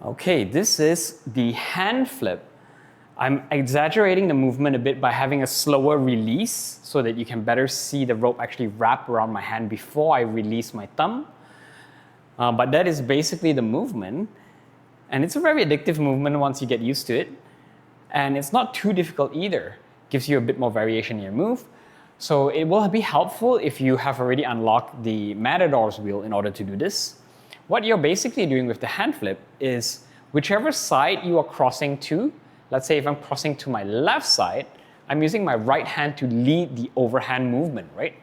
Okay, this is the hand flip. I'm exaggerating the movement a bit by having a slower release so that you can better see the rope actually wrap around my hand before I release my thumb. But that is basically the movement. And it's a very addictive movement once you get used to it. And it's not too difficult either. Gives you a bit more variation in your move. So it will be helpful if you have already unlocked the Matador's wheel in order to do this. What you're basically doing with the hand flip is whichever side you are crossing to, let's say if I'm crossing to my left side, I'm using my right hand to lead the overhand movement, right?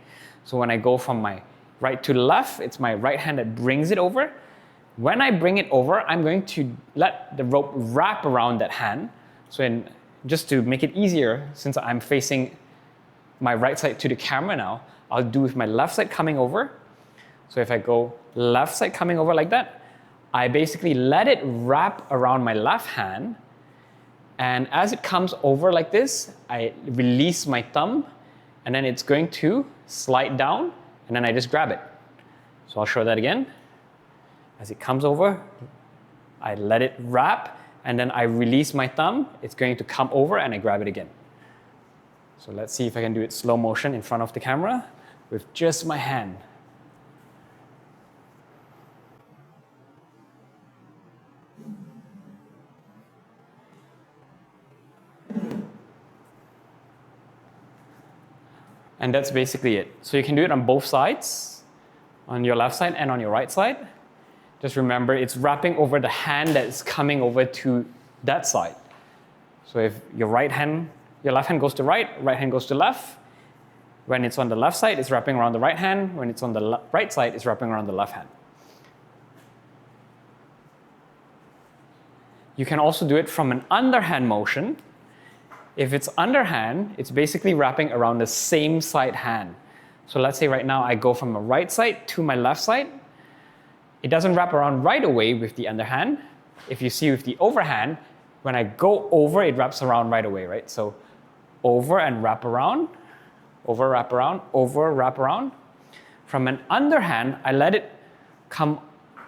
So when I go from my right to left, it's my right hand that brings it over. When I bring it over, I'm going to let the rope wrap around that hand. So just to make it easier, since I'm facing my right side to the camera now, I'll do with my left side coming over. So if I go left side coming over like that, I basically let it wrap around my left hand. And as it comes over like this, I release my thumb, and then it's going to slide down, and then I just grab it. So I'll show that again. As it comes over, I let it wrap, and then I release my thumb. It's going to come over, and I grab it again. So let's see if I can do it slow motion in front of the camera with just my hand. And that's basically it. So you can do it on both sides, on your left side and on your right side. Just remember, it's wrapping over the hand that is coming over to that side. So if your left hand goes to right hand goes to left. When it's on the left side, it's wrapping around the right hand. When it's on the right side, it's wrapping around the left hand. You can also do it from an underhand motion. If it's underhand, it's basically wrapping around the same side hand. So let's say right now I go from my right side to my left side. It doesn't wrap around right away with the underhand. If you see with the overhand, when I go over, it wraps around right away, right? So over and wrap around, over, wrap around, over, wrap around. From an underhand, I let it come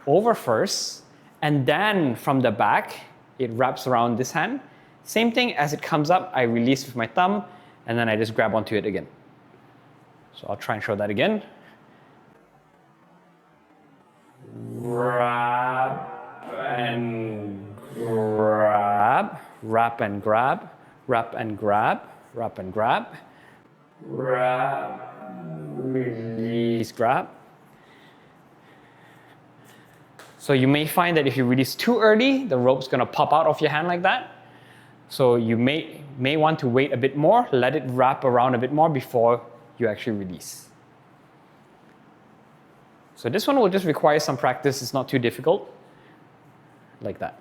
over first, and then from the back, it wraps around this hand. Same thing, as it comes up, I release with my thumb, and then I just grab onto it again. So I'll try and show that again. Wrap and grab, wrap and grab, wrap and grab, wrap and grab, wrap, release, grab. So you may find that if you release too early, the rope's gonna pop out of your hand like that. So you may want to wait a bit more, let it wrap around a bit more before you actually release. So this one will just require some practice. It's not too difficult, like that.